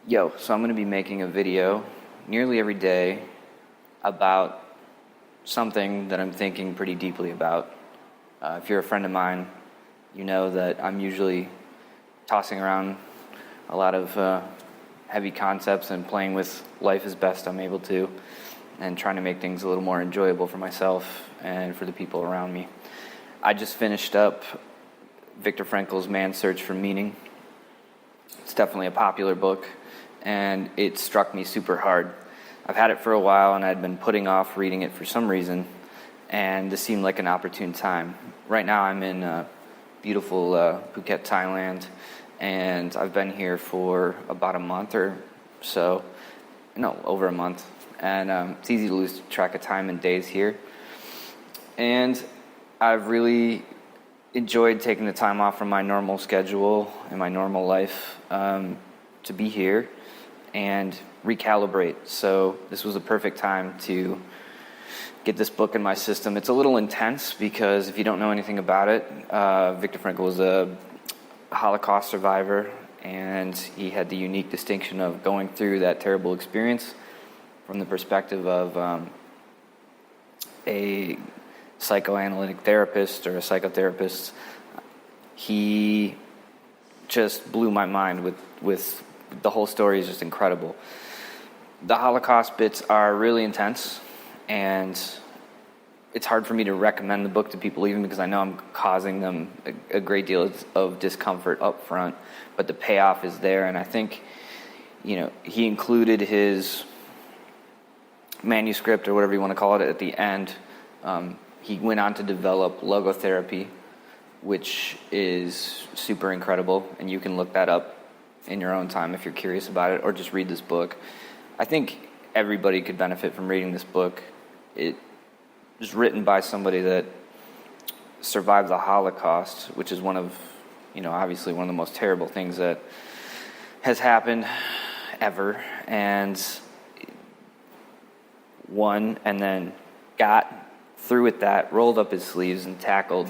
So I'm going to be making a video nearly every day about something that I'm thinking pretty deeply about. If you're a friend of mine, you know that I'm usually tossing around a lot of heavy concepts and playing with life as best I'm able to, and trying to make things a little more enjoyable for myself and for the people around me. I just finished up Viktor Frankl's Man's Search for Meaning. It's definitely a popular book, and it struck me super hard. I've had it for a while, and I'd been putting off reading it for some reason, and this seemed like an opportune time. Right now I'm in beautiful Phuket, Thailand, and I've been here for about a month or so. No, over a month. And it's easy to lose track of time and days here. And I've really enjoyed taking the time off from my normal schedule and my normal life to be here and recalibrate. So this was a perfect time to get this book in my system. It's a little intense because if you don't know anything about it, Viktor Frankl was a Holocaust survivor, and he had the unique distinction of going through that terrible experience from the perspective of a psychoanalytic therapist or a psychotherapist. He just blew my mind with the whole story is just incredible. The Holocaust bits are really intense, and it's hard for me to recommend the book to people, even because I know I'm causing them a great deal of discomfort up front, but the payoff is there. And I think, he included his manuscript, or whatever you want to call it, at the end. He went on to develop logotherapy, which is super incredible, and you can look that up in your own time if you're curious about it, or just read this book. I think everybody could benefit from reading this book. It was written by somebody that survived the Holocaust, which is one of the most terrible things that has happened ever, and then got through with that, rolled up his sleeves, and tackled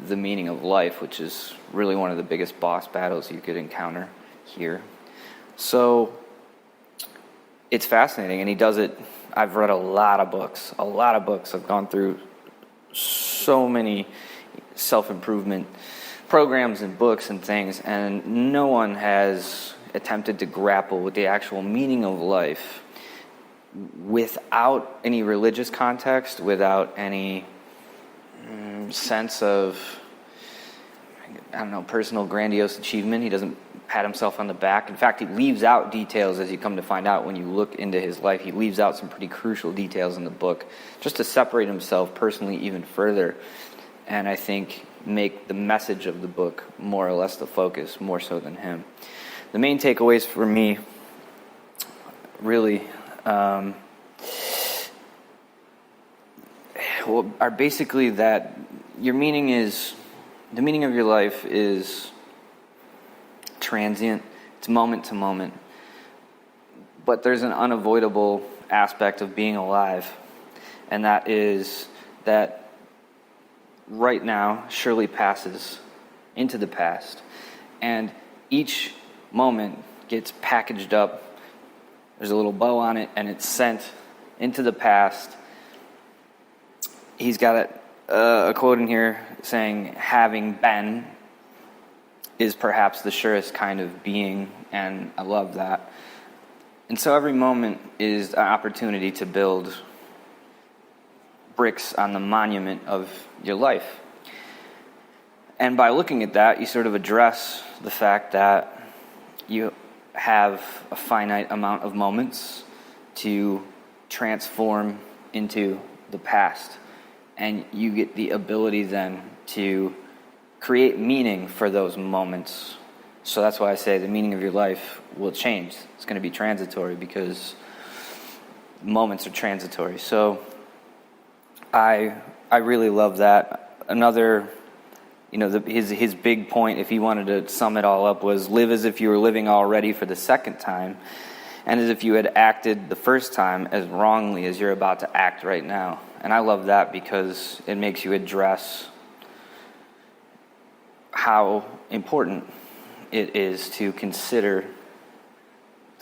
the meaning of life, which is really one of the biggest boss battles you could encounter here. So it's fascinating, and he does it. I've read a lot of books. I've gone through so many self-improvement programs and books and things, and no one has attempted to grapple with the actual meaning of life without any religious context, without any sense of, personal grandiose achievement. He doesn't pat himself on the back. In fact, he leaves out details, as you come to find out when you look into his life. He leaves out some pretty crucial details in the book just to separate himself personally even further, and I think make the message of the book more or less the focus, more so than him. The main takeaways for me really are basically that the meaning of your life is transient. It's moment to moment. But there's an unavoidable aspect of being alive, and that is that right now surely passes into the past, and each moment gets packaged up. There's a little bow on it, and it's sent into the past. He's got a quote in here saying, "Having been is perhaps the surest kind of being," and I love that. And so every moment is an opportunity to build bricks on the monument of your life. And by looking at that, you sort of address the fact that you have a finite amount of moments to transform into the past. And you get the ability then to create meaning for those moments. So that's why I say the meaning of your life will change. It's going to be transitory because moments are transitory. So I really love that. Another, his big point, if he wanted to sum it all up, was live as if you were living already for the second time, and as if you had acted the first time as wrongly as you're about to act right now. And I love that because it makes you address how important it is to consider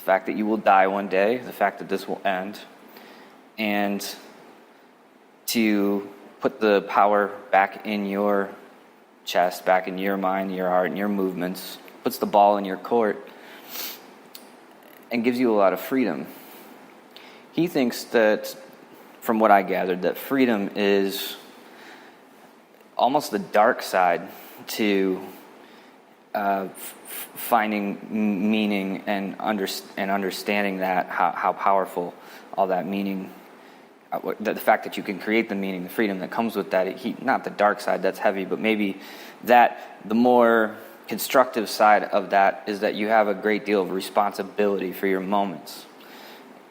the fact that you will die one day, the fact that this will end, and to put the power back in your chest, back in your mind, your heart, and your movements, puts the ball in your court, and gives you a lot of freedom. He thinks that, from what I gathered, that freedom is almost the dark side to finding meaning and understanding that, how powerful all that meaning, the fact that you can create the meaning, the freedom that comes with that. Not the dark side, that's heavy, but maybe that the more constructive side of that is that you have a great deal of responsibility for your moments.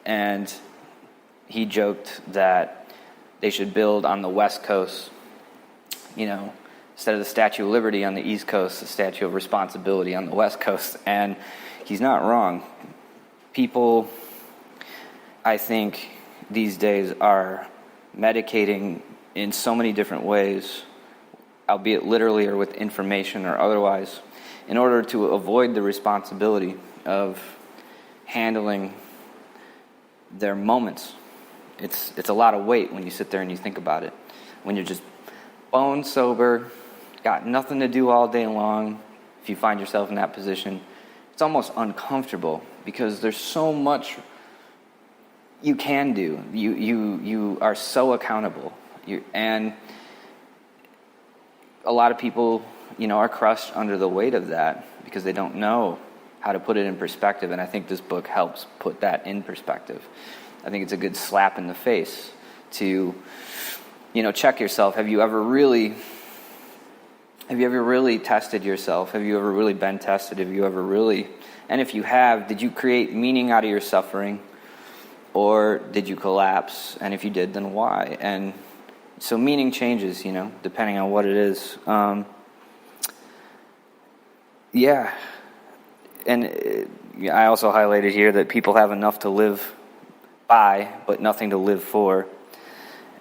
And he joked that they should build on the West Coast, instead of the Statue of Liberty on the East Coast, the Statue of Responsibility on the West Coast. And he's not wrong. People, I think, these days are medicating in so many different ways, albeit literally or with information or otherwise, in order to avoid the responsibility of handling their moments. It's a lot of weight when you sit there and you think about it. When you're just bone sober, got nothing to do all day long, if you find yourself in that position, it's almost uncomfortable because there's so much you can do. You are so accountable. And a lot of people, are crushed under the weight of that because they don't know how to put it in perspective. And I think this book helps put that in perspective. I think it's a good slap in the face to, check yourself. Have you ever really tested yourself? Have you ever really been tested? Have you ever really, and if you have, did you create meaning out of your suffering? Or did you collapse? And if you did, then why? And so meaning changes, depending on what it is. And I also highlighted here that people have enough to live by, but nothing to live for.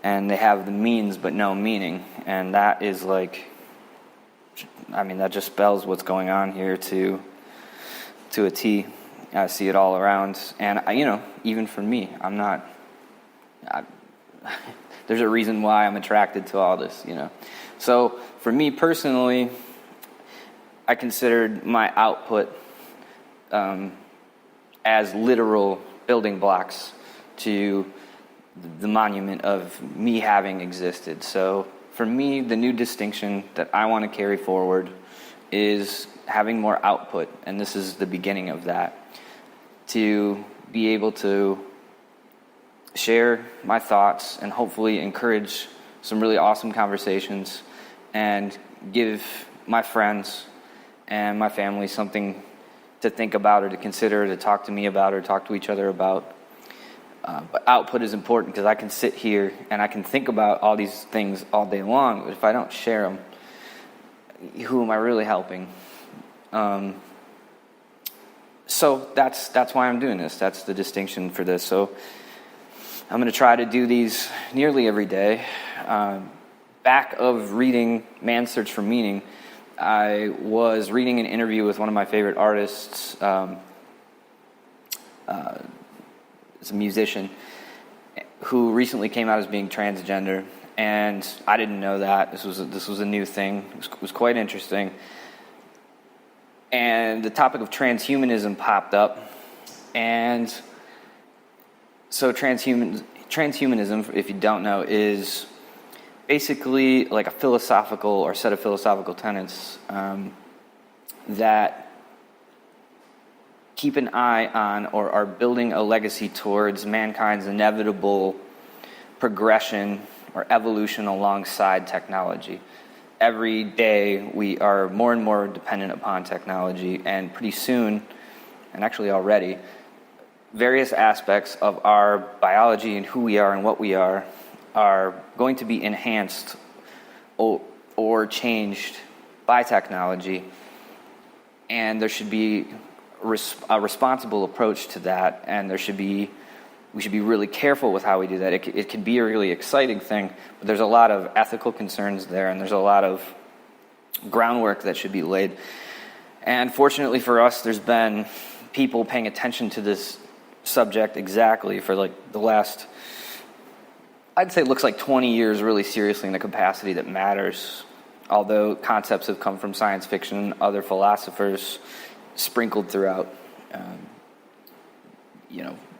And they have the means, but no meaning. And that is that just spells what's going on here to a T. I see it all around. And, even for me, there's a reason why I'm attracted to all this, So for me personally, I considered my output as literal building blocks to the monument of me having existed. So for me, the new distinction that I want to carry forward is having more output, and this is the beginning of that. To be able to share my thoughts and hopefully encourage some really awesome conversations and give my friends and my family something to think about or to consider, to talk to me about or talk to each other about. But output is important because I can sit here and I can think about all these things all day long, but if I don't share them, who am I really helping? So that's why I'm doing this. That's the distinction for this. So I'm going to try to do these nearly every day. Back of reading Man's Search for Meaning, I was reading an interview with one of my favorite artists. It's a musician who recently came out as being transgender, and I didn't know that. This was a new thing. It was quite interesting. And the topic of transhumanism popped up, and so transhumanism, if you don't know, is basically like a philosophical or set of philosophical tenets that keep an eye on or are building a legacy towards mankind's inevitable progression or evolution alongside technology. Every day we are more and more dependent upon technology, and pretty soon, and actually already, various aspects of our biology and who we are and what we are going to be enhanced or changed by technology, and there should be a responsible approach to that, and we should be really careful with how we do that. It can be a really exciting thing, but there's a lot of ethical concerns there, and there's a lot of groundwork that should be laid. And fortunately for us, there's been people paying attention to this subject exactly for like the last, I'd say it looks like 20 years really seriously in a capacity that matters. Although concepts have come from science fiction and other philosophers sprinkled throughout,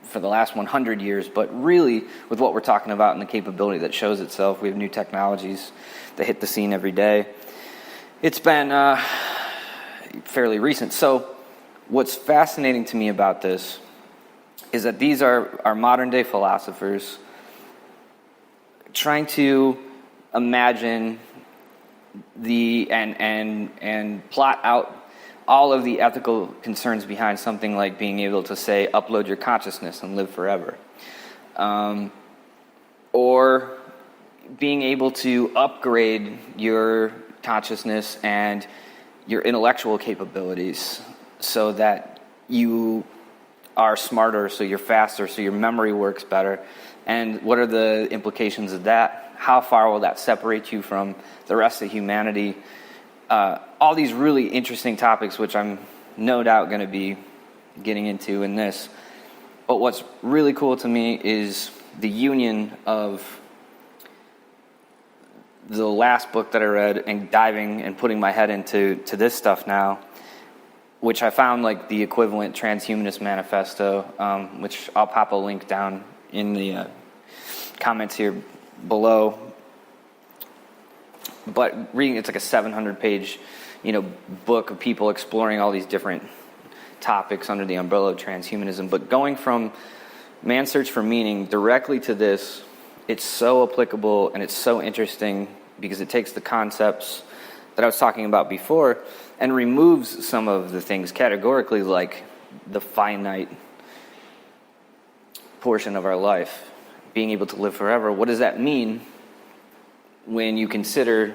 for the last 100 years. But really, with what we're talking about and the capability that shows itself, we have new technologies that hit the scene every day. It's been fairly recent. So what's fascinating to me about this is that these are modern-day philosophers trying to imagine and plot out all of the ethical concerns behind something like being able to say, upload your consciousness and live forever. Or being able to upgrade your consciousness and your intellectual capabilities so that you are smarter, so you're faster, so your memory works better. And what are the implications of that? How far will that separate you from the rest of humanity? All these really interesting topics, which I'm no doubt going to be getting into in this. But what's really cool to me is the union of the last book that I read and diving and putting my head into this stuff now, which I found like the equivalent Transhumanist manifesto, which I'll pop a link down in the comments here below. But reading, it's like a 700-page, book of people exploring all these different topics under the umbrella of transhumanism. But going from Man's Search for Meaning directly to this, it's so applicable and it's so interesting because it takes the concepts that I was talking about before and removes some of the things categorically, like the finite portion of our life, being able to live forever. What does that mean when you consider,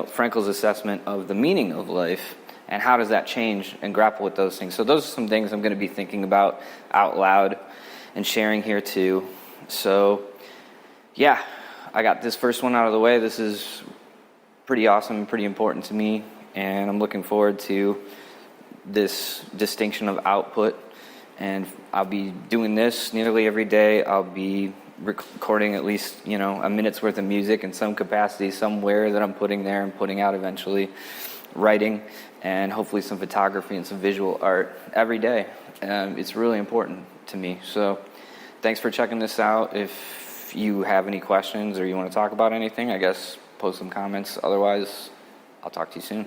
Frankl's assessment of the meaning of life, and how does that change and grapple with those things? So those are some things I'm going to be thinking about out loud and sharing here too. So, yeah, I got this first one out of the way. This is pretty awesome and pretty important to me, and I'm looking forward to this distinction of output. And I'll be doing this nearly every day. I'll be recording at least, a minute's worth of music in some capacity somewhere that I'm putting there and putting out eventually, writing, and hopefully some photography and some visual art every day. It's really important to me. So thanks for checking this out. If you have any questions or you want to talk about anything, I guess post some comments. Otherwise, I'll talk to you soon.